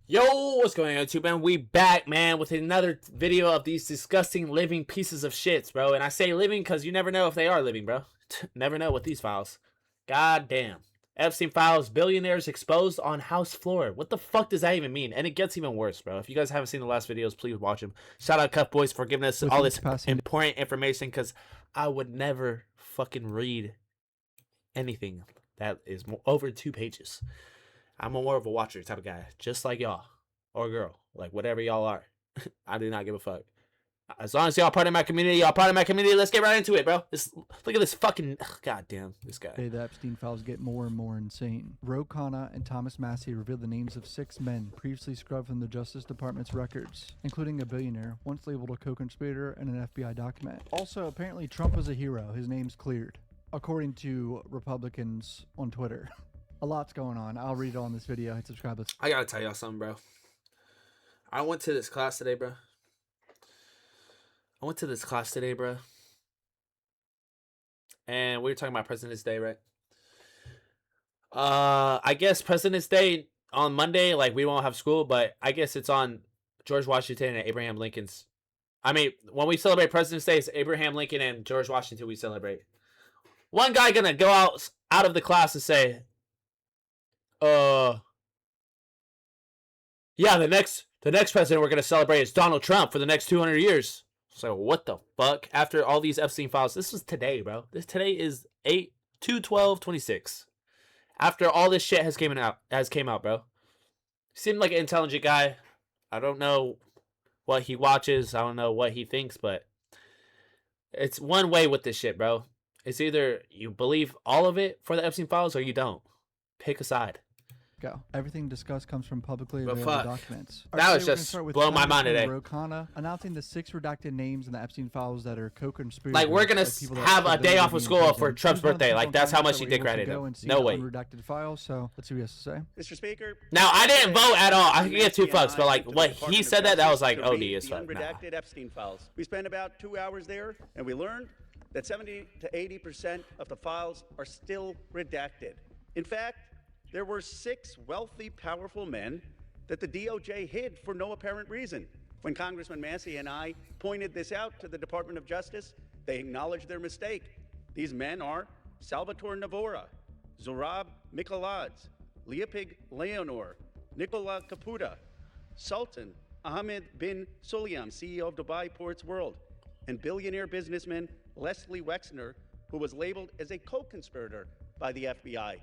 Yo, what's going on, YouTube, man? We back, man, with another video of these disgusting living pieces of shits, bro. And I say living because you never know if they are living, bro. Never know with these files. God damn. Epstein files, billionaires exposed on House floor. What the fuck does that even mean? And it gets even worse, bro. If you guys haven't seen the last videos, please watch them. Shout out Cuff Boys for giving us all this important information, because I would never fucking read anything that is over 2 pages. I'm more of a watcher type of guy, just like y'all, or girl, like whatever y'all are. I do not give a fuck. As long as y'all part of my community, y'all part of my community. Let's get right into it, bro. Look at this fucking goddamn this guy. The Epstein files get more and more insane. Ro Khanna and Thomas Massie revealed the names of 6 men previously scrubbed from the Justice Department's records, including a billionaire, once labeled a co-conspirator, and an FBI document. Also, apparently Trump was a hero. His name's cleared, according to Republicans on Twitter. A lot's going on. I'll read it all in this video. Hit subscribe. I gotta tell y'all something, bro. I went to this class today, bro. And we were talking about President's Day, right? I guess President's Day on Monday, like, we won't have school, but I guess it's on George Washington and Abraham Lincoln's. I mean, when we celebrate President's Day, it's Abraham Lincoln and George Washington we celebrate. One guy gonna go out of the class and say, yeah, the next president we're gonna celebrate is Donald Trump for the next 200 years. So what the fuck? After all these Epstein files, this was today, bro. Today is 8/2/12/26. After all this shit has came out, bro. Seemed like an intelligent guy. I don't know what he watches. I don't know what he thinks, but it's one way with this shit, bro. It's either you believe all of it for the Epstein files or you don't. Pick a side. Go. Everything discussed comes from publicly available documents. That was just blowing my mind today. Ro Khanna announcing the 6 redacted names in the Epstein files that are co-conspirators. Like, we're gonna have a day off of school for Trump's birthday. Like, that's how much he dick ratted him. No way. Redacted files. So let's see what he has to say. Mr. Speaker. Now, I didn't vote at all. I can get 2 fucks, but like what he said that was like OD as fuck. Unredacted Epstein files. We spent about 2 hours there, and we learned that 70 to 80% of the files are still redacted. In fact, there were 6 wealthy, powerful men that the DOJ hid for no apparent reason. When Congressman Massie and I pointed this out to the Department of Justice, they acknowledged their mistake. These men are Salvatore Navora, Zorab Mikaladze, Leopig Leonor, Nicola Caputa, Sultan Ahmed bin Sulayem, CEO of Dubai Ports World, and billionaire businessman Leslie Wexner, who was labeled as a co-conspirator by the FBI.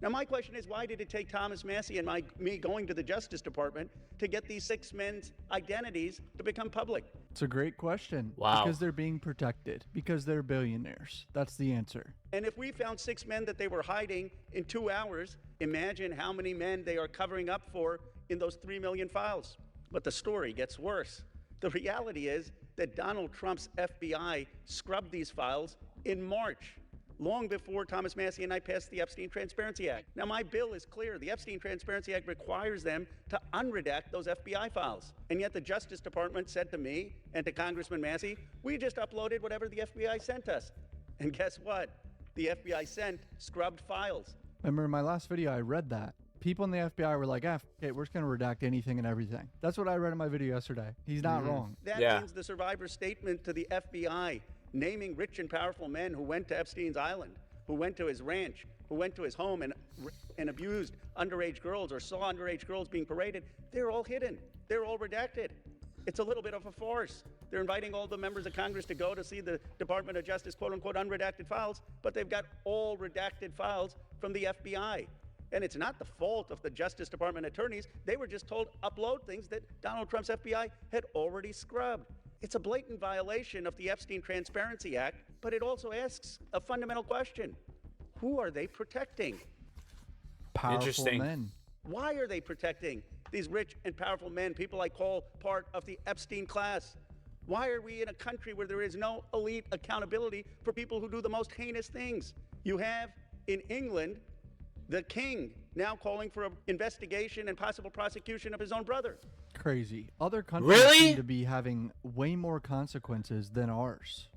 Now, my question is, why did it take Thomas Massie and me going to the Justice Department to get these 6 men's identities to become public? It's a great question. Wow. Because they're being protected. Because they're billionaires. That's the answer. And if we found 6 men that they were hiding in 2 hours, imagine how many men they are covering up for in those 3 million files. But the story gets worse. The reality is that Donald Trump's FBI scrubbed these files in March, long before Thomas Massie and I passed the Epstein Transparency Act. Now, my bill is clear. The Epstein Transparency Act requires them to unredact those FBI files. And yet the Justice Department said to me and to Congressman Massie, we just uploaded whatever the FBI sent us. And guess what? The FBI sent scrubbed files. Remember in my last video, I read that. People in the FBI were like, okay, we're just going to redact anything and everything. That's what I read in my video yesterday. He's not wrong. That means the survivor statement to the FBI naming rich and powerful men who went to Epstein's island, who went to his ranch, who went to his home and abused underage girls or saw underage girls being paraded, they're all hidden. They're all redacted. It's a little bit of a farce. They're inviting all the members of Congress to go to see the Department of Justice, quote unquote, unredacted files, but they've got all redacted files from the FBI. And it's not the fault of the Justice Department attorneys. They were just told upload things that Donald Trump's FBI had already scrubbed. It's a blatant violation of the Epstein Transparency Act, but it also asks a fundamental question. Who are they protecting? Powerful men. Why are they protecting these rich and powerful men, people I call part of the Epstein class? Why are we in a country where there is no elite accountability for people who do the most heinous things? You have, in England, the king now calling for an investigation and possible prosecution of his own brother. Crazy. Other countries seem to be having way more consequences than ours.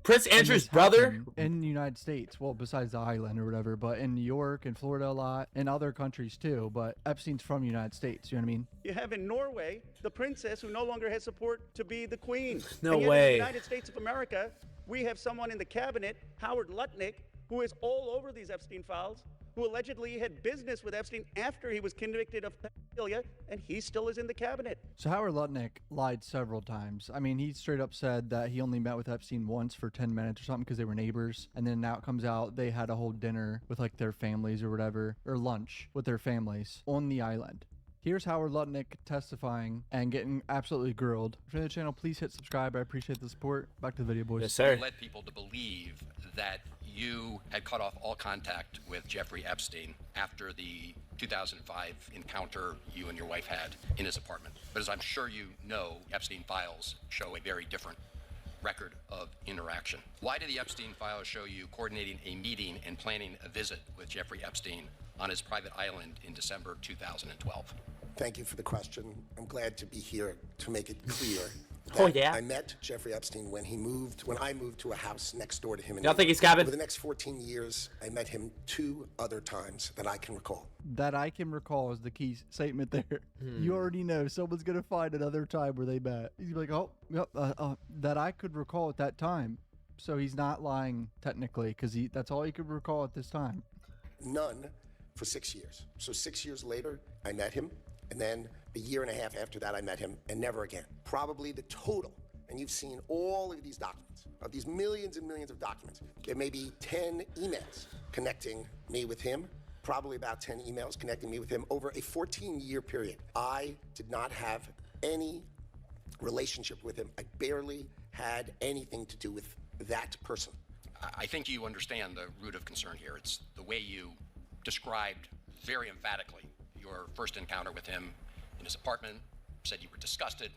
Prince And Andrew's this brother? happened in the United States, well, besides the island or whatever, but in New York and Florida a lot, and other countries too. But Epstein's from the United States. You know what I mean? You have in Norway the princess who no longer has support to be the queen. No and yet way. In the United States of America, we have someone in the cabinet, Howard Lutnick, who is all over these Epstein files, who allegedly had business with Epstein after he was convicted of pedophilia, and he still is in the cabinet. So Howard Lutnick lied several times. I mean, he straight up said that he only met with Epstein once for 10 minutes or something because they were neighbors. And then now it comes out they had a whole dinner with like their families or whatever, or lunch with their families on the island. Here's Howard Lutnick testifying and getting absolutely grilled. If you're new to the channel, please hit subscribe. I appreciate the support. Back to the video, boys. Yes, sir. led people to believe that you had cut off all contact with Jeffrey Epstein after the 2005 encounter you and your wife had in his apartment. But as I'm sure you know, Epstein files show a very different record of interaction. Why did the Epstein files show you coordinating a meeting and planning a visit with Jeffrey Epstein on his private island in December 2012? Thank you for the question. I'm glad to be here to make it clear. Oh, that yeah? I met Jeffrey Epstein when I moved to a house next door to him. Y'all think he's cabin? Over the next 14 years, I met him 2 other times that I can recall. That I can recall is the key statement there. You already know someone's going to find another time where they met. He's like, oh, yep, that I could recall at that time. So he's not lying technically because that's all he could recall at this time. None for 6 years. So 6 years later, I met him. And then a year and a half after that, I met him, and never again. Probably the total, and you've seen all of these documents, of these millions and millions of documents. There may be 10 emails connecting me with him, probably about 10 emails connecting me with him over a 14-year period. I did not have any relationship with him. I barely had anything to do with that person. I think you understand the root of concern here. It's the way you described very emphatically your first encounter with him in his apartment, said you were disgusted,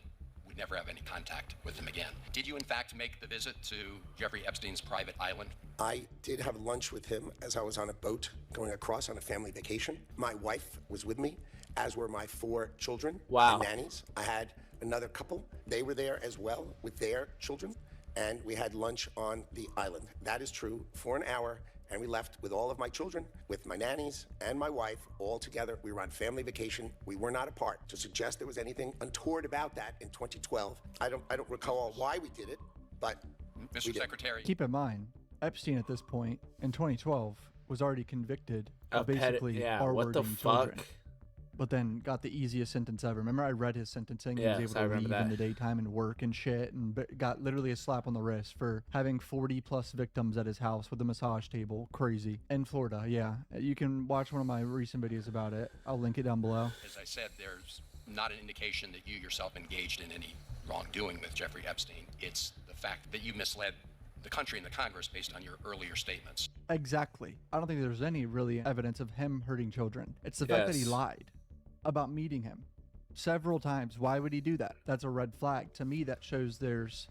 would never have any contact with him again. Did you in fact make the visit to Jeffrey Epstein's private island? I did have lunch with him as I was on a boat going across on a family vacation. My wife was with me, as were my 4 children. Wow. And nannies. I had another couple. They were there as well with their children, and we had lunch on the island. That is true, for an hour. And we left with all of my children, with my nannies and my wife, all together. We were on family vacation. We were not apart. To suggest there was anything untoward about that in 2012, I don't recall why we did it, but Mr. Secretary. Keep in mind, Epstein at this point in 2012 was already convicted of Of basically yeah, what the R-wording fuck? children. But then got the easiest sentence ever. Remember I read his sentencing? Yes, He was I able to remember leave in that. the daytime and work and shit, and got literally a slap on the wrist for having 40 plus victims at his house with a massage table. Crazy. In Florida, yeah. You can watch one of my recent videos about it. I'll link it down below. As I said, there's not an indication that you yourself engaged in any wrongdoing with Jeffrey Epstein. It's the fact that you misled the country and the Congress based on your earlier statements. Exactly. I don't think there's any really evidence of him hurting children. It's the fact that he Yes. lied about meeting him several times. Why would he do that? That's a red flag. To me, that shows there's,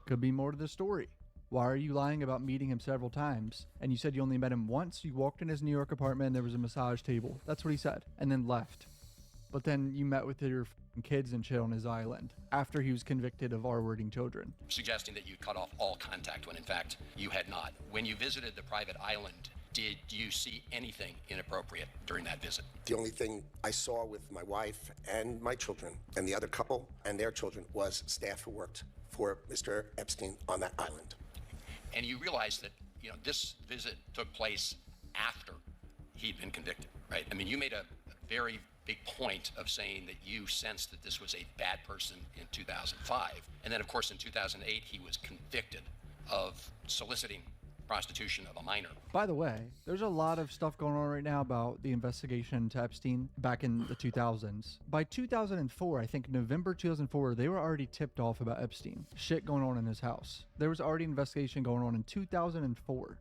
could be more to the story. Why are you lying about meeting him several times? And you said you only met him once. You walked in his New York apartment and there was a massage table. That's what he said. And then left. But then you met with your kids and shit on his island after he was convicted of R-wording children. Suggesting that you cut off all contact when in fact you had not. When you visited the private island, did you see anything inappropriate during that visit? the only thing I saw with my wife and my children and the other couple and their children was staff who worked for Mr. Epstein on that island. And you realize that, this visit took place after he'd been convicted, right? I mean, you made a very big point of saying that you sensed that this was a bad person in 2005. And then, of course, in 2008, he was convicted of soliciting prostitution of a minor. By the way, there's a lot of stuff going on right now about the investigation into Epstein back in the 2000s. By 2004, I think November 2004, they were already tipped off about Epstein. Shit going on in his house. There was already an investigation going on in 2004.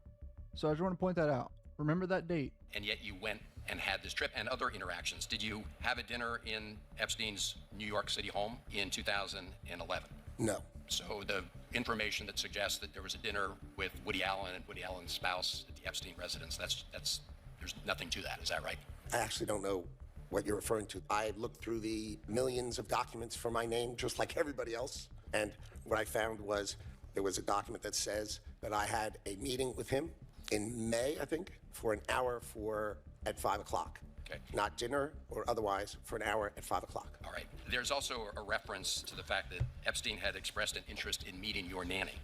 So I just want to point that out. Remember that date. And yet you went and had this trip and other interactions. Did you have a dinner in Epstein's New York City home in 2011? No. So the information that suggests that there was a dinner with Woody Allen and Woody Allen's spouse at the Epstein residence, that's there's nothing to that. Is that right? I actually don't know what you're referring to. I looked through the millions of documents for my name, just like everybody else. And what I found was There was a document that says that I had a meeting with him in May, I think, for an hour at 5 o'clock. Okay. Not dinner or otherwise, for an hour at 5 o'clock. All right. There's also a reference to the fact that Epstein had expressed an interest in meeting your nanny.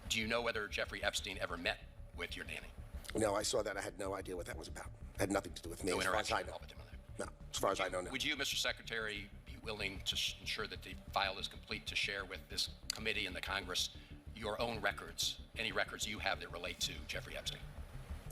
Do you know whether Jeffrey Epstein ever met with your nanny? No, I saw that. I had no idea what that was about. It had nothing to do with me. No as far as interaction I at know. all with him on that? No, as far as I know, no. Would you, Mr. Secretary, be willing to ensure that the file is complete to share with this committee and the Congress your own records, any records you have that relate to Jeffrey Epstein?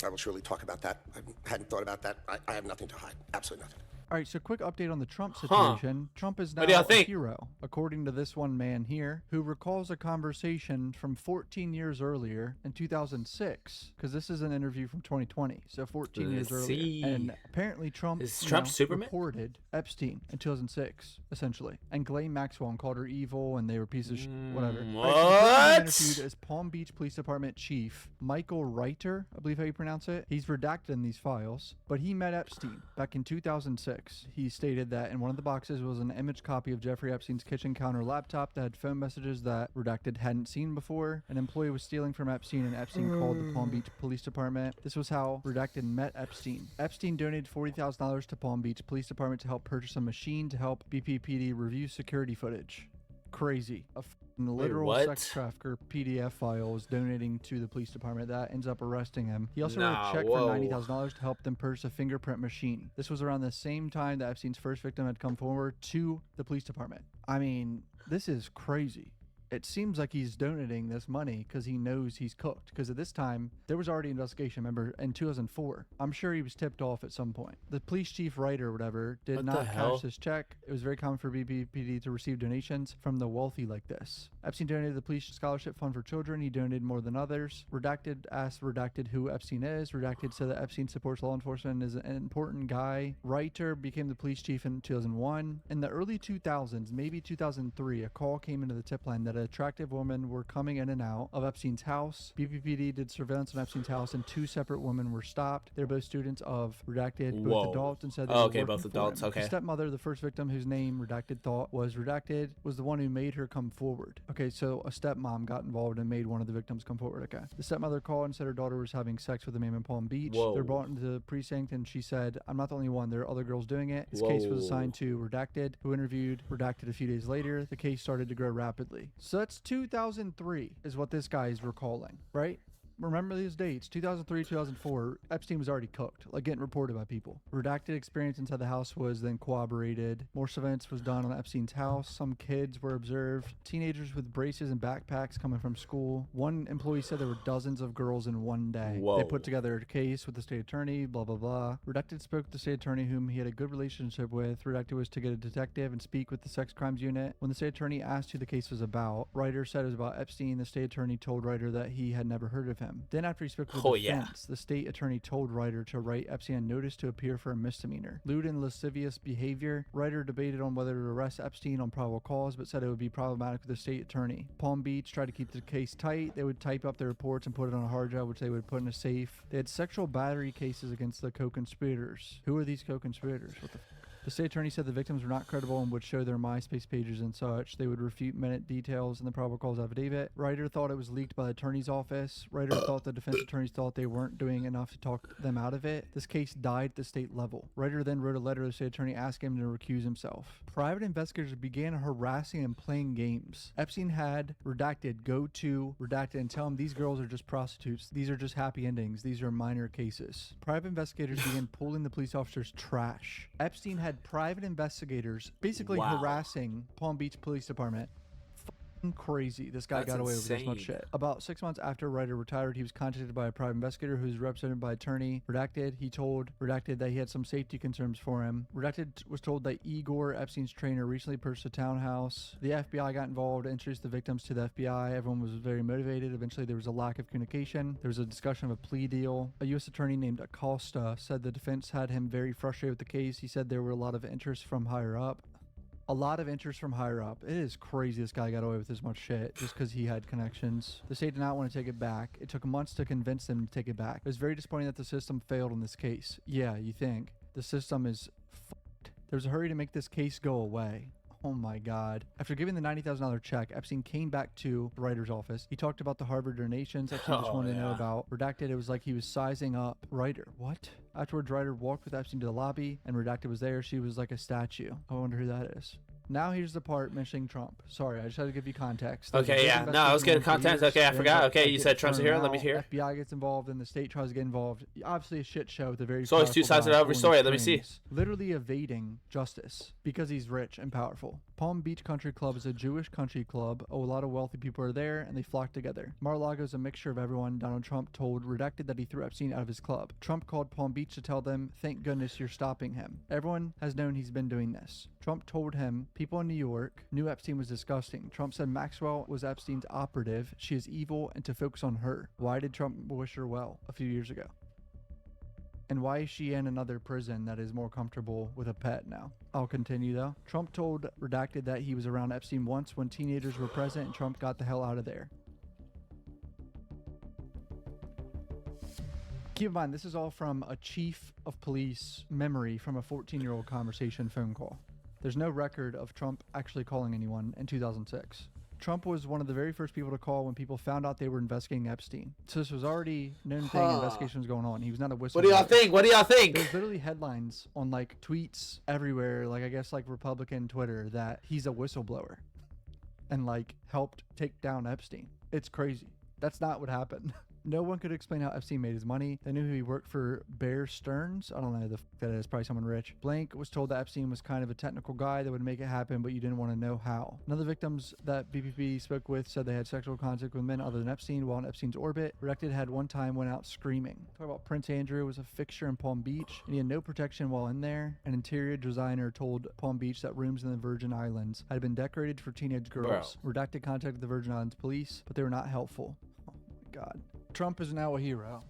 I will surely talk about that. I hadn't thought about that. I have nothing to hide. Absolutely nothing. All right, so quick update on the Trump situation. Trump is now What do y'all a think? hero, according to this one man here, who recalls a conversation from 14 years earlier in 2006, because this is an interview from 2020, so 14 years Let's earlier. see. And apparently Trump, Is Trump Superman? reported Epstein in 2006, essentially. And Ghislaine Maxwell called her evil, and they were pieces of whatever. All right, so the person he interviewed is Palm Beach Police Department Chief Michael Reiter, I believe how you pronounce it. He's redacted in these files, but he met Epstein back in 2006. He stated that in one of the boxes was an image copy of Jeffrey Epstein's kitchen counter laptop that had phone messages that redacted hadn't seen before. An employee was stealing from Epstein, and Epstein called the Palm Beach Police Department. This was how redacted met Epstein. Epstein donated $40,000 to Palm Beach Police Department to help purchase a machine to help BPPD review security footage. Crazy. A literal what? sex trafficker PDF file was donating to the police department that ends up arresting him. He also wrote Nah, a check whoa. for $90,000 to help them purchase a fingerprint machine. This was around the same time that Epstein's first victim had come forward to the police department. I mean, this is crazy. It seems like he's donating this money because he knows he's cooked. Because at this time, there was already an investigation, remember, in 2004. I'm sure he was tipped off at some point. The police chief writer or whatever did What the not hell? cash this check. It was very common for BPPD to receive donations from the wealthy like this. Epstein donated the police scholarship fund for children. He donated more than others. Redacted asked Redacted who Epstein is. Redacted said that Epstein supports law enforcement and is an important guy. Reiter became the police chief in 2001. In the early 2000s, maybe 2003, a call came into the tip line that attractive women were coming in and out of Epstein's house. BPPD did surveillance on Epstein's house, and 2 separate women were stopped. They're both students of Redacted, both Whoa. adults, and said they Oh, were okay, working both for adults, him. okay. The stepmother, the first victim, whose name Redacted thought was Redacted, was the one who made her come forward. Okay, so a stepmom got involved and made one of the victims come forward. Okay. The stepmother called and said her daughter was having sex with a man in Palm Beach. Whoa. They're brought into the precinct, and she said, "I'm not the only one. There are other girls doing it." This case was Whoa. assigned to Redacted, who interviewed Redacted a few days later. The case started to grow rapidly. So that's 2003 is what this guy is recalling, right? Remember these dates, 2003, 2004, Epstein was already cooked, like getting reported by people. Redacted experience inside the house was then corroborated. More surveillance was done on Epstein's house. Some kids were observed. Teenagers with braces and backpacks coming from school. One employee said there were dozens of girls in one day. Whoa. They put together a case with the state attorney, blah, blah, blah. Redacted spoke with the state attorney whom he had a good relationship with. Redacted was to get a detective and speak with the sex crimes unit. When the state attorney asked who the case was about, Reiter said it was about Epstein. The state attorney told Reiter that he had never heard of him. Then after he spoke with the Oh, yeah. defense, the state attorney told Reiter to write Epstein a notice to appear for a misdemeanor. Lewd and lascivious behavior. Reiter debated on whether to arrest Epstein on probable cause, but said it would be problematic with the state attorney. Palm Beach tried to keep the case tight. They would type up their reports and put it on a hard drive, which they would put in a safe. They had sexual battery cases against the co-conspirators. Who are these co-conspirators? What the The state attorney said the victims were not credible and would show their MySpace pages and such. They would refute minute details in the probable cause affidavit. Reiter thought it was leaked by the attorney's office. Reiter thought the defense attorneys thought they weren't doing enough to talk them out of it. This case died at the state level. Reiter then wrote a letter to the state attorney asking him to recuse himself. Private investigators began harassing and playing games. Epstein had Redacted go to Redacted and tell him these girls are just prostitutes. These are just happy endings. These are minor cases. Private investigators began pulling the police officers' trash. Epstein had private investigators basically Wow. harassing Palm Beach Police Department. Crazy. This guy That's got away with this much insane. shit. About 6 months after Reiter retired, he was contacted by a private investigator who was represented by attorney Redacted. He told Redacted that he had some safety concerns for him. Redacted was told that Igor, Epstein's trainer, recently purchased a townhouse. The FBI got involved, introduced the victims to the FBI. Everyone was very motivated. Eventually, there was a lack of communication. There was a discussion of a plea deal. A U.S. attorney named Acosta said the defense had him very frustrated with the case. He said there were a lot of interest from higher up. A lot of interest from higher up. It is crazy this guy got away with this much shit just because he had connections. The state did not want to take it back. It took months to convince them to take it back. It was very disappointing that the system failed in this case. Yeah, you think. The system is fucked. There was a hurry to make this case go away. Oh my God. After giving the $90,000 check, Epstein came back to the writer's office. He talked about the Harvard donations Epstein just wanted to know about. Redacted, it was like he was sizing up Ryder. What? Afterwards, Ryder walked with Epstein to the lobby, and Redacted was there. She was like a statue. I wonder who that is. Now here's the part mentioning Trump. Sorry, I just had to give you context. Okay, yeah. No, I was getting context. Okay, I forgot. Okay, you said Trump's a hero. Let me hear. FBI gets involved, and the state tries to get involved. Obviously, a shit show with a very. It's always two sides of every story. Let me see. Literally evading justice because he's rich and powerful. Palm Beach Country Club is a Jewish country club. A lot of wealthy people are there, and they flock together. Mar-a-Lago is a mixture of everyone. Donald Trump told Redacted that he threw Epstein out of his club. Trump called Palm Beach to tell them, "Thank goodness you're stopping him." Everyone has known he's been doing this. Trump told him, people in New York knew Epstein was disgusting. Trump said Maxwell was Epstein's operative. She is evil, and to focus on her. Why did Trump wish her well a few years ago? And why is she in another prison that is more comfortable with a pet now? I'll continue though. Trump told Redacted that he was around Epstein once when teenagers were present, and Trump got the hell out of there. Keep in mind, this is all from a chief of police memory from a 14-year-old conversation phone call. There's no record of Trump actually calling anyone in 2006. Trump was one of the very first people to call when people found out they were investigating Epstein. So this was already known thing. Investigation was going on. He was not a whistleblower. What do y'all think? What do y'all think? There's literally headlines on like tweets everywhere, like I guess like Republican Twitter, that he's a whistleblower and like helped take down Epstein. It's crazy. That's not what happened. No one could explain how Epstein made his money. They knew he worked for Bear Stearns. I don't know who the f that is. Probably someone rich. Blank was told that Epstein was kind of a technical guy that would make it happen, but you didn't want to know how. None of the victims that BPP spoke with said they had sexual contact with men other than Epstein while in Epstein's orbit. Redacted had one time went out screaming. Talk about Prince Andrew was a fixture in Palm Beach, and he had no protection while in there. An interior designer told Palm Beach that rooms in the Virgin Islands had been decorated for teenage girls. Redacted contacted the Virgin Islands police, but they were not helpful. Oh my God. Trump is now a hero.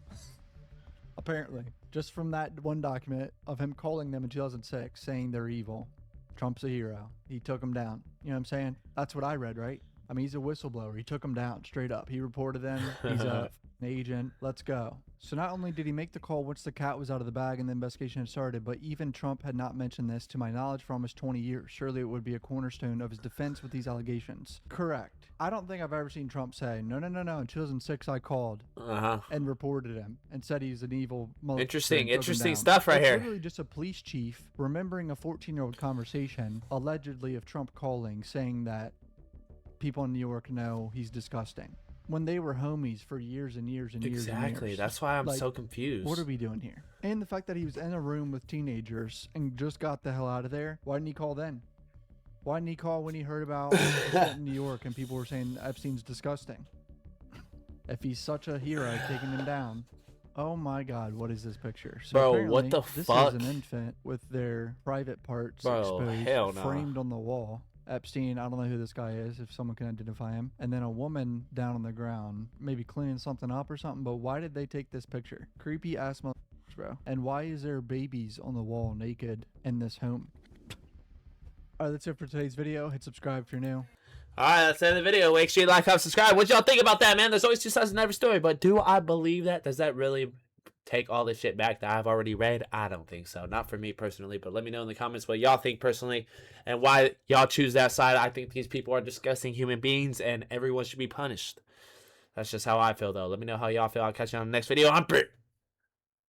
Apparently. Just from that one document of him calling them in 2006 saying they're evil. Trump's a hero. He took them down. You know what I'm saying? That's what I read, right? I mean, he's a whistleblower. He took them down straight up. He reported them. He's an agent. Let's go. So not only did he make the call once the cat was out of the bag and the investigation had started, but even Trump had not mentioned this to my knowledge for almost 20 years. Surely it would be a cornerstone of his defense with these allegations. Correct. I don't think I've ever seen Trump say, no. In 2006, I called and reported him and said he's an evil motherfucker. Interesting stuff right here. It's literally just a police chief remembering a 14-year-old conversation, allegedly of Trump calling, saying that people in New York know he's disgusting. When they were homies for years and years and years and years. Exactly. That's why I'm so confused. What are we doing here? And the fact that he was in a room with teenagers and just got the hell out of there. Why didn't he call then? Why didn't he call when he heard about in New York and people were saying Epstein's disgusting? If he's such a hero taking him down. Oh my God, what is this picture? So bro, what the this fuck? This is an infant with their private parts exposed, hell no. framed on the wall. Epstein, I don't know who this guy is, if someone can identify him. And then a woman down on the ground, maybe cleaning something up or something. But why did they take this picture? Creepy ass motherfuckers, bro. And why is there babies on the wall naked in this home? All right, that's it for today's video. Hit subscribe if you're new. Alright, that's the end of the video. Make sure you like, comment, subscribe. What y'all think about that, man? There's always two sides in every story. But do I believe that? Does that really take all this shit back that I've already read? I don't think so. Not for me personally, but let me know in the comments what y'all think personally and why y'all choose that side. I think these people are disgusting human beings and everyone should be punished. That's just how I feel, though. Let me know how y'all feel. I'll catch you on the next video. I'm Bert.